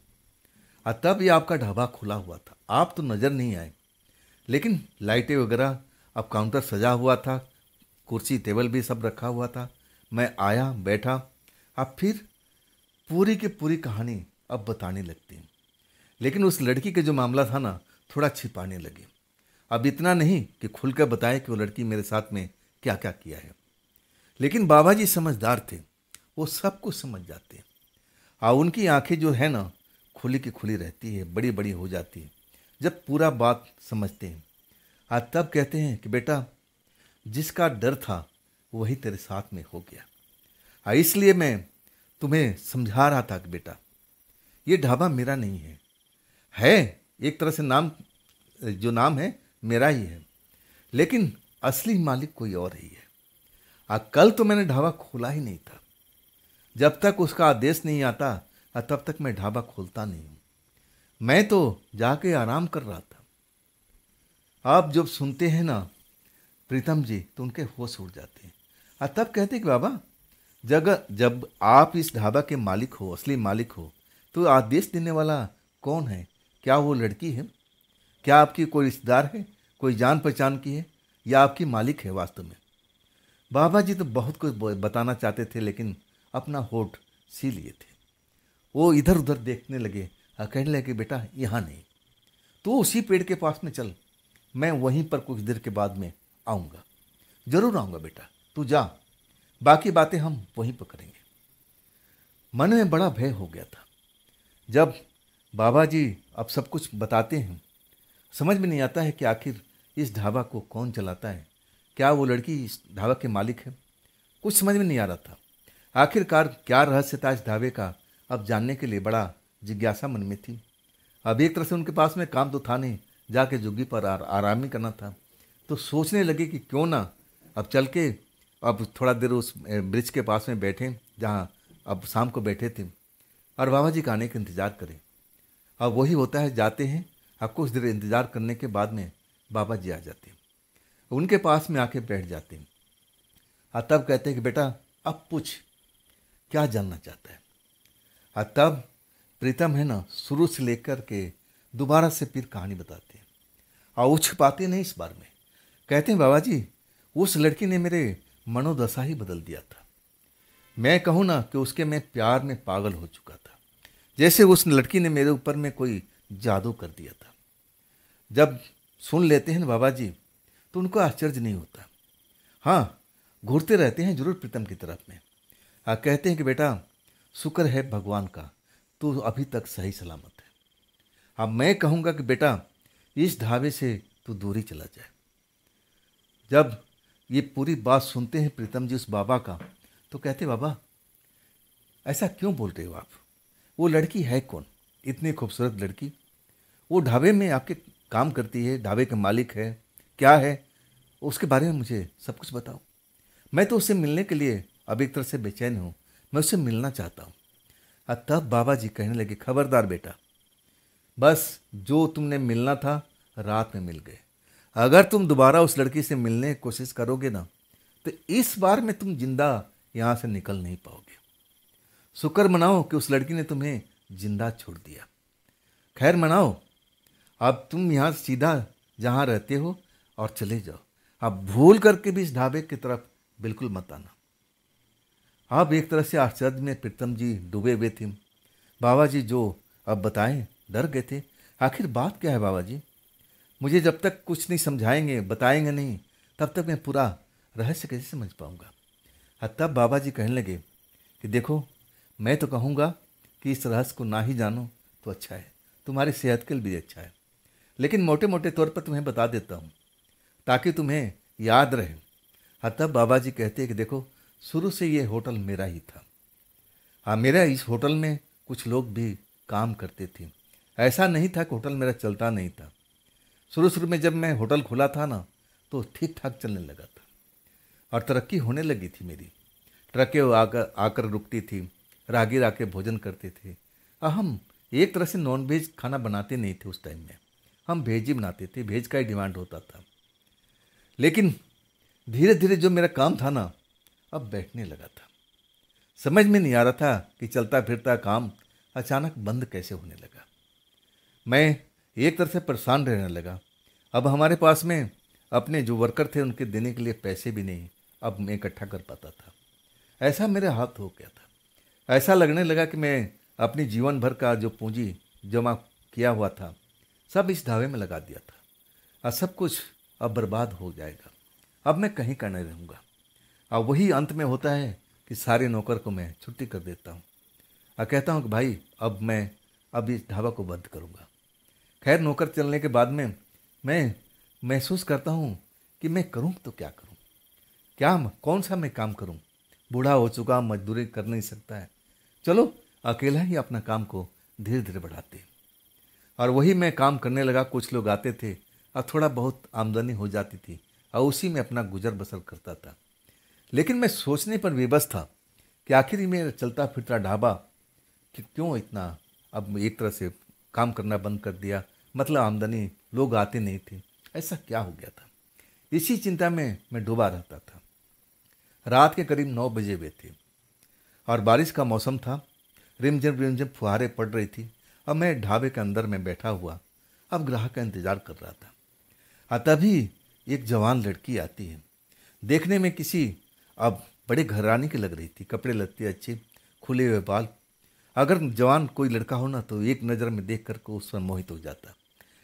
तब ये आपका ढाबा खुला हुआ था, आप तो नज़र नहीं आए। लेकिन लाइटें वगैरह, अब काउंटर सजा हुआ था, कुर्सी टेबल भी सब रखा हुआ था। मैं आया, बैठा। अब फिर पूरी की पूरी कहानी अब बताने लगती हूँ। लेकिन उस लड़की के जो मामला था ना, थोड़ा छिपाने लगे। अब इतना नहीं कि खुलकर बताए कि वो लड़की मेरे साथ में क्या क्या किया है। लेकिन बाबा जी समझदार थे, वो सब कुछ समझ जाते हैं। और उनकी आंखें जो है ना, खुली की खुली रहती है, बड़ी बड़ी हो जाती है जब पूरा बात समझते हैं। आज तब कहते हैं कि बेटा, जिसका डर था वही तेरे साथ में हो गया। इसलिए मैं तुम्हें समझा रहा था कि बेटा, ये ढाबा मेरा नहीं है एक तरह से नाम, जो नाम है मेरा ही है, लेकिन असली मालिक कोई और ही है। कल तो मैंने ढाबा खोला ही नहीं था। जब तक उसका आदेश नहीं आता तब तक मैं ढाबा खोलता नहीं हूँ। मैं तो जाके आराम कर रहा था। आप जब सुनते हैं ना प्रीतम जी, तो उनके होश उड़ जाते हैं। तब कहते हैं कि बाबा, जब आप इस ढाबा के मालिक हो, असली मालिक हो, तो आदेश देने वाला कौन है? क्या वो लड़की है? क्या आपकी कोई रिश्तेदार है, कोई जान पहचान की है, या आपकी मालिक है वास्तव में? बाबा जी तो बहुत कुछ बताना चाहते थे, लेकिन अपना होठ सी लिए थे। वो इधर उधर देखने लगे और कहने लगे, बेटा यहाँ नहीं, तो उसी पेड़ के पास में चल, मैं वहीं पर कुछ देर के बाद में आऊँगा, जरूर आऊँगा बेटा, तू जा, बाकी बातें हम वहीं पर करेंगे। मन में बड़ा भय हो गया था। जब बाबा जी अब सब कुछ बताते हैं, समझ में नहीं आता है कि आखिर इस ढाबा को कौन चलाता है। क्या वो लड़की इस ढाबा के मालिक है? कुछ समझ में नहीं आ रहा था। आखिरकार क्या रहस्य था इस ढाबे का, अब जानने के लिए बड़ा जिज्ञासा मन में थी। अब एक तरह से उनके पास में काम तो था नहीं, जाके झुग्गी पर आराम ही करना था। तो सोचने लगे कि क्यों ना अब चल के अब थोड़ा देर उस ब्रिज के पास में बैठे जहाँ अब शाम को बैठे थे, और बाबा जी का आने का इंतज़ार करें। अब वही होता है, जाते हैं, अब कुछ देर इंतज़ार करने के बाद में बाबा जी आ जाते हैं, उनके पास में आके बैठ जाते हैं। तब कहते हैं कि बेटा, अब पूछ, क्या जानना चाहता है? तब प्रीतम है ना, शुरू से लेकर के दोबारा से फिर कहानी बताते हैं, और वो छिपाते नहीं इस बार में। कहते हैं बाबा जी, उस लड़की ने मेरे मनोदशा ही बदल दिया था। मैं कहूँ ना कि उसके मैं प्यार में पागल हो चुका था, जैसे उस लड़की ने मेरे ऊपर में कोई जादू कर दिया था। जब सुन लेते हैं ना बाबा जी, तो उनको आश्चर्य नहीं होता। हाँ, घूरते रहते हैं जरूर प्रीतम की तरफ में। कहते हैं कि बेटा, शुक्र है भगवान का, तू अभी तक सही सलामत है। अब मैं कहूँगा कि बेटा, इस ढाबे से तू दूरी चला जाए। जब ये पूरी बात सुनते हैं प्रीतम जी उस बाबा का, तो कहते, बाबा ऐसा क्यों बोल रहे हो आप? वो लड़की है कौन, इतनी खूबसूरत लड़की? वो ढाबे में आपके काम करती है, ढाबे के मालिक है, क्या है उसके बारे में मुझे सब कुछ बताओ। मैं तो उससे मिलने के लिए अब एक तरह से बेचैन हूँ, मैं उससे मिलना चाहता हूँ। तब बाबा जी कहने लगे, खबरदार बेटा, बस जो तुमने मिलना था रात में मिल गए। अगर तुम दोबारा उस लड़की से मिलने की कोशिश करोगे ना, तो इस बार में तुम जिंदा यहाँ से निकल नहीं पाओगे। शुक्र मनाओ कि उस लड़की ने तुम्हें जिंदा छोड़ दिया। खैर मनाओ, अब तुम यहाँ सीधा जहाँ रहते हो और चले जाओ। अब भूल करके भी इस ढाबे की तरफ बिल्कुल मत आना। अब एक तरह से आश्चर्य में प्रीतम जी डूबे हुए थे। बाबा जी जो अब बताएं, डर गए थे। आखिर बात क्या है बाबा जी? मुझे जब तक कुछ नहीं समझाएंगे, बताएंगे नहीं, तब तक मैं पूरा रहस्य कैसे समझ पाऊंगा? तब बाबा जी कहने लगे कि देखो, मैं तो कहूँगा कि इस रहस्य को ना ही जानो तो अच्छा है, तुम्हारी सेहत के लिए भी अच्छा है। लेकिन मोटे मोटे तौर पर तुम्हें बता देता हूँ ताकि तुम्हें याद रहे। तब बाबा जी कहते हैं कि देखो, शुरू से ये होटल मेरा ही था। हाँ, मेरा इस होटल में कुछ लोग भी काम करते थे। ऐसा नहीं था कि होटल मेरा चलता नहीं था। शुरू शुरू में जब मैं होटल खोला था ना, तो ठीक ठाक चलने लगा था और तरक्की होने लगी थी मेरी। ट्रकें आकर रुकती थी, राहगीर आके भोजन करते थे। हम एक तरह से नॉन वेज खाना बनाते नहीं थे उस टाइम में, हम वेज ही बनाते थे, वेज का ही डिमांड होता था। लेकिन धीरे धीरे जो मेरा काम था ना, अब बैठने लगा था। समझ में नहीं आ रहा था कि चलता फिरता काम अचानक बंद कैसे होने लगा। मैं एक तरह से परेशान रहने लगा अब हमारे पास में अपने जो वर्कर थे उनके देने के लिए पैसे भी नहीं अब मैं इकट्ठा कर पाता था। ऐसा मेरे हाथ हो गया था। ऐसा लगने लगा कि मैं अपनी जीवन भर का जो पूंजी जमा किया हुआ था सब इस ढाबे में लगा दिया था और सब कुछ अब बर्बाद हो जाएगा। अब मैं कहीं का नहीं रहूँगा। और वही अंत में होता है कि सारे नौकर को मैं छुट्टी कर देता हूँ और कहता हूँ कि भाई अब इस ढाबा को बंद करूँगा। खैर नौकर चलने के बाद में मैं महसूस करता हूँ कि मैं करूँ तो क्या करूँ, कौन सा मैं काम करूँ। बूढ़ा हो चुका, मजदूरी कर नहीं सकता है, चलो अकेला ही अपना काम को धीरे धीरे बढ़ाते। और वही मैं काम करने लगा। कुछ लोग आते थे और थोड़ा बहुत आमदनी हो जाती थी और उसी में अपना गुजर बसर करता था। लेकिन मैं सोचने पर विवश था कि आखिर ही मेरा चलता फिरता ढाबा कि क्यों इतना अब एक तरह से काम करना बंद कर दिया, मतलब आमदनी, लोग आते नहीं थे, ऐसा क्या हो गया था। इसी चिंता में मैं डूबा रहता था। रात के करीब 9 बजे हुए थे और बारिश का मौसम था। रिमझिम रिमझिम फुहारें पड़ रही थी और मैं ढाबे के अंदर में बैठा हुआ अब ग्राहक का इंतजार कर रहा था। और तभी एक जवान लड़की आती है। देखने में किसी अब बड़े घराने की लग रही थी, कपड़े लत्ते अच्छे, खुले हुए बाल। अगर जवान कोई लड़का हो ना तो एक नज़र में देख कर को उस पर मोहित हो जाता।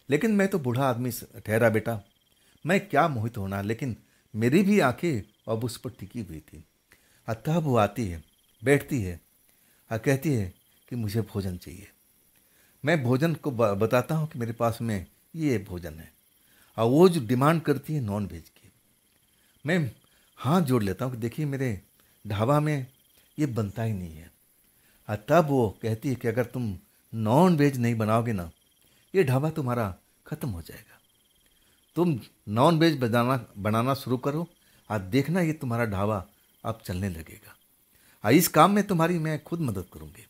लेकिन मैं तो बूढ़ा आदमी ठहरा बेटा, मैं क्या मोहित होना। लेकिन मेरी भी आंखें अब उस पर टिकी हुई थी। तब वो आती है, बैठती है और कहती है कि मुझे भोजन चाहिए। मैं भोजन को बताता हूँ कि मेरे पास में ये भोजन है और वो जो डिमांड करती है नॉन वेज की। मैं हाथ जोड़ लेता हूँ कि देखिए मेरे ढाबा में ये बनता ही नहीं है। और तब वो कहती है कि अगर तुम नॉन वेज नहीं बनाओगे ना, ये ढाबा तुम्हारा ख़त्म हो जाएगा। तुम नॉन वेज बनाना शुरू करो और देखना ये तुम्हारा ढाबा अब चलने लगेगा। और इस काम में तुम्हारी मैं खुद मदद करूँगी।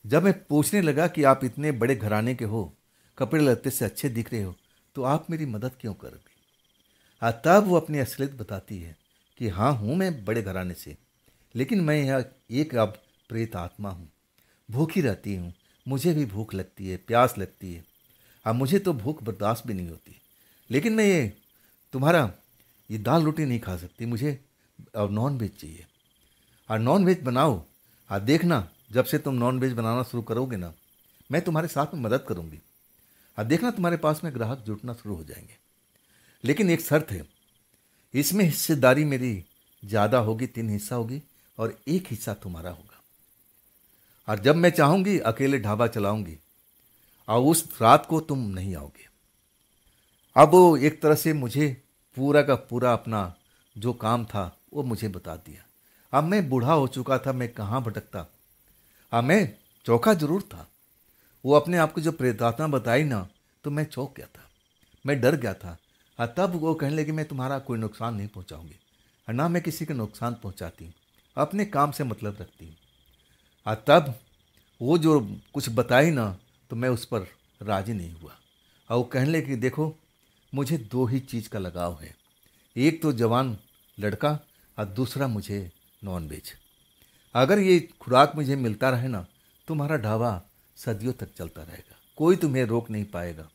जब मैं पूछने लगा कि आप इतने बड़े घराने के हो, कपड़े लत्ते से अच्छे दिख रहे हो, तो आप मेरी मदद क्यों करोगे। तब वो अपनी असलियत बताती है कि हाँ हूँ मैं बड़े घराने से, लेकिन मैं यह एक अब प्रेत आत्मा हूँ, भूखी रहती हूँ। मुझे भी भूख लगती है, प्यास लगती है। मुझे तो भूख बर्दाश्त भी नहीं होती। लेकिन मैं ये दाल रोटी नहीं खा सकती, मुझे अब नॉन वेज चाहिए। और नॉन वेज बनाओ और देखना जब से तुम नॉन वेज बनाना शुरू करोगे ना, मैं तुम्हारे साथ में मदद करूँगी और देखना तुम्हारे पास में ग्राहक जुटना शुरू हो जाएंगे। लेकिन एक शर्त है, इसमें हिस्सेदारी मेरी ज़्यादा होगी, 3 हिस्सा होगी और 1 हिस्सा तुम्हारा होगा। और जब मैं चाहूँगी अकेले ढाबा चलाऊँगी और उस रात को तुम नहीं आओगे। अब वो एक तरह से मुझे पूरा का पूरा अपना जो काम था वो मुझे बता दिया। अब मैं बूढ़ा हो चुका था, मैं कहाँ भटकता। मैं चौंका जरूर था। वो अपने आप को जो प्रेतात्मा बताई ना, तो मैं चौंक गया था, मैं डर गया था। तब वो कहने लगी मैं तुम्हारा कोई नुकसान नहीं पहुंचाऊंगी और ना मैं किसी का नुकसान पहुंचाती हूँ, अपने काम से मतलब रखती हूँ। तब वो जो कुछ बताई ना, तो मैं उस पर राजी नहीं हुआ। और वो कहने लगी देखो मुझे 2 ही चीज़ का लगाव है, एक तो जवान लड़का और दूसरा मुझे नॉन वेज। अगर ये खुराक मुझे मिलता रहे ना, तुम्हारा ढाबा सदियों तक चलता रहेगा, कोई तुम्हें रोक नहीं पाएगा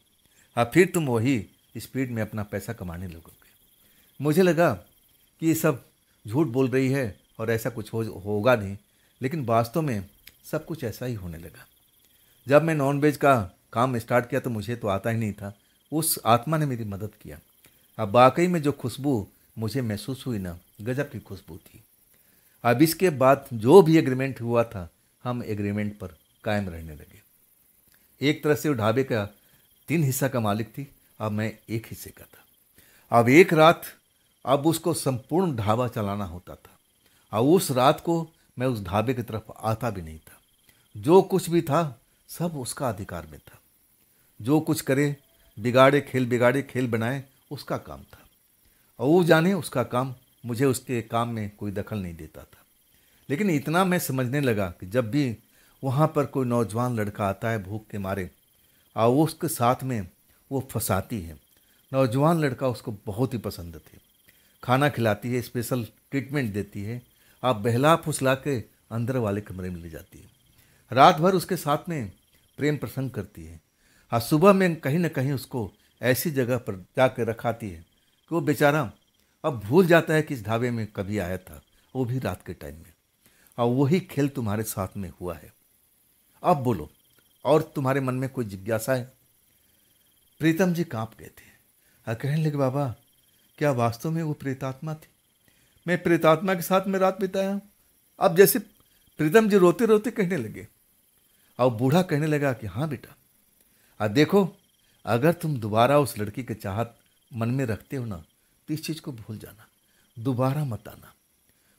और फिर तुम वही स्पीड में अपना पैसा कमाने लगोगे। मुझे लगा कि ये सब झूठ बोल रही है और ऐसा कुछ होगा नहीं, लेकिन वास्तव में सब कुछ ऐसा ही होने लगा। जब मैं नॉन वेज का काम स्टार्ट किया तो मुझे तो आता ही नहीं था, उस आत्मा ने मेरी मदद किया। अब वाकई में जो खुशबू मुझे महसूस हुई ना, गजब की खुशबू थी। अब इसके बाद जो भी एग्रीमेंट हुआ था, हम एग्रीमेंट पर कायम रहने लगे। एक तरह से वो ढाबे का 3 हिस्सा का मालिक थी, अब मैं 1 हिस्से का था। अब एक रात अब उसको संपूर्ण ढाबा चलाना होता था और उस रात को मैं उस ढाबे की तरफ आता भी नहीं था। जो कुछ भी था सब उसका अधिकार में था। जो कुछ करे, बिगाड़े खेल बनाए, उसका काम था और वो जाने उसका काम। मुझे उसके काम में कोई दखल नहीं देता था। लेकिन इतना मैं समझने लगा कि जब भी वहाँ पर कोई नौजवान लड़का आता है भूख के मारे और वो उसके साथ में वो फंसाती है, नौजवान लड़का उसको बहुत ही पसंद थे, खाना खिलाती है, स्पेशल ट्रीटमेंट देती है, आप बहला फुसला के अंदर वाले कमरे में ले जाती है, रात भर उसके साथ में प्रेम प्रसंग करती है और सुबह में कहीं ना कहीं उसको ऐसी जगह पर जाकर रखाती है कि वो बेचारा अब भूल जाता है कि इस ढाबे में कभी आया था, वो भी रात के टाइम में। और वही खेल तुम्हारे साथ में हुआ है। अब बोलो, और तुम्हारे मन में कोई जिज्ञासा है? प्रीतम जी कांप गए थे और कहने लगे, बाबा क्या वास्तव में वो प्रेतात्मा थी? मैं प्रेतात्मा के साथ में रात बिताया हूं। अब जैसे प्रीतम जी रोते रोते कहने लगे, और बूढ़ा कहने लगा कि हाँ बेटा, देखो, अगर तुम दोबारा उस लड़की के चाहत मन में रखते हो ना, तो इस चीज़ को भूल जाना, दोबारा मत आना।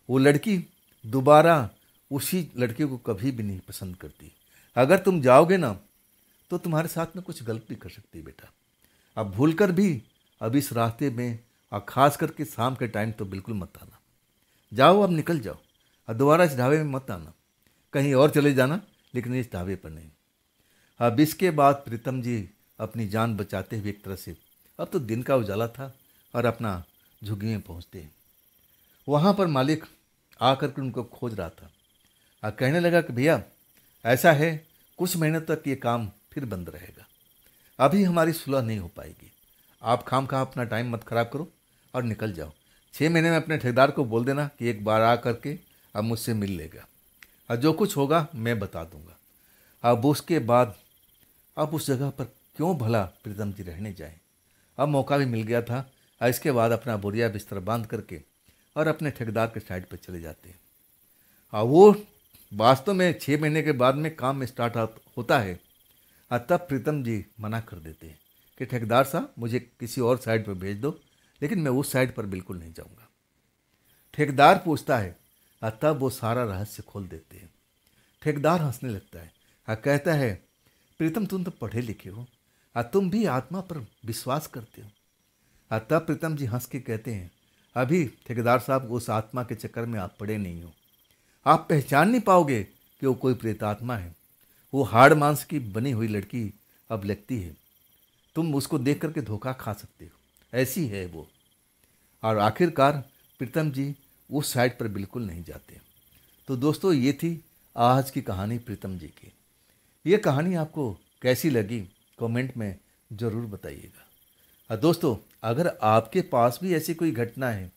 वो लड़की दोबारा उसी लड़के को कभी भी नहीं पसंद करती। अगर तुम जाओगे ना, तो तुम्हारे साथ में कुछ गलत भी कर सकती है बेटा। अब भूल कर भी अब इस रास्ते में, और ख़ास करके शाम के टाइम तो बिल्कुल मत आना। जाओ, अब निकल जाओ, और दोबारा इस ढाबे में मत आना। कहीं और चले जाना, लेकिन इस ढाबे पर नहीं। अब इसके बाद प्रीतम जी अपनी जान बचाते हुए एक तरह से, अब तो दिन का उजाला था, और अपना झुग्गी में पहुँचते। वहाँ पर मालिक आकर के उनको खोज रहा था और कहने लगा कि भैया ऐसा है, कुछ महीनों तक ये काम फिर बंद रहेगा, अभी हमारी सुलह नहीं हो पाएगी। आप खामखा अपना टाइम मत खराब करो और निकल जाओ। 6 महीने में अपने ठेकेदार को बोल देना कि एक बार आ करके अब मुझसे मिल लेगा, और जो कुछ होगा मैं बता दूंगा। अब उसके बाद अब उस जगह पर क्यों भला प्रीतम जी रहने जाएं? अब मौका भी मिल गया था, और इसके बाद अपना बोरिया बिस्तर बांध करके और अपने ठेकेदार के साइड पर चले जाते हैं। और वो वास्तव में 6 महीने के बाद में काम में स्टार्ट होता है, और तब प्रीतम जी मना कर देते हैं कि ठेकेदार साहब मुझे किसी और साइड पर भेज दो, लेकिन मैं उस साइड पर बिल्कुल नहीं जाऊंगा। ठेकेदार पूछता है, और तब वो सारा रहस्य खोल देते हैं। ठेकेदार हंसने लगता है और कहता है, प्रीतम तुम तो पढ़े लिखे हो, और तुम भी आत्मा पर विश्वास करते हो। और तब प्रीतम जी हंस के कहते हैं, अभी ठेकेदार साहब उस आत्मा के चक्कर में आप पड़े नहीं हो। आप पहचान नहीं पाओगे कि वो कोई प्रेतात्मा है। वो हाड़ मांस की बनी हुई लड़की अब लगती है, तुम उसको देख करके धोखा खा सकते हो, ऐसी है वो। और आखिरकार प्रीतम जी उस साइड पर बिल्कुल नहीं जाते। तो दोस्तों, ये थी आज की कहानी प्रीतम जी की। ये कहानी आपको कैसी लगी कमेंट में ज़रूर बताइएगा। और दोस्तों, अगर आपके पास भी ऐसी कोई घटना है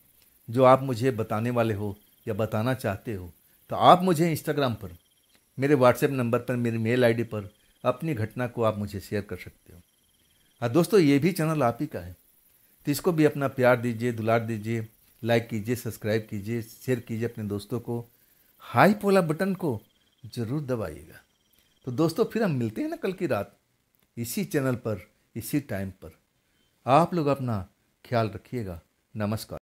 जो आप मुझे बताने वाले हो या बताना चाहते हो, तो आप मुझे इंस्टाग्राम पर, मेरे व्हाट्सएप नंबर पर, मेरी मेल आईडी पर अपनी घटना को आप मुझे शेयर कर सकते हो। और दोस्तों, ये भी चैनल आप ही का है, तो इसको भी अपना प्यार दीजिए, दुलार दीजिए, लाइक कीजिए, सब्सक्राइब कीजिए, शेयर कीजिए अपने दोस्तों को। हाइप वाला बटन को ज़रूर दबाइएगा। तो दोस्तों, फिर हम मिलते हैं ना कल की रात इसी चैनल पर, इसी टाइम पर। आप लोग अपना ख्याल रखिएगा। नमस्कार।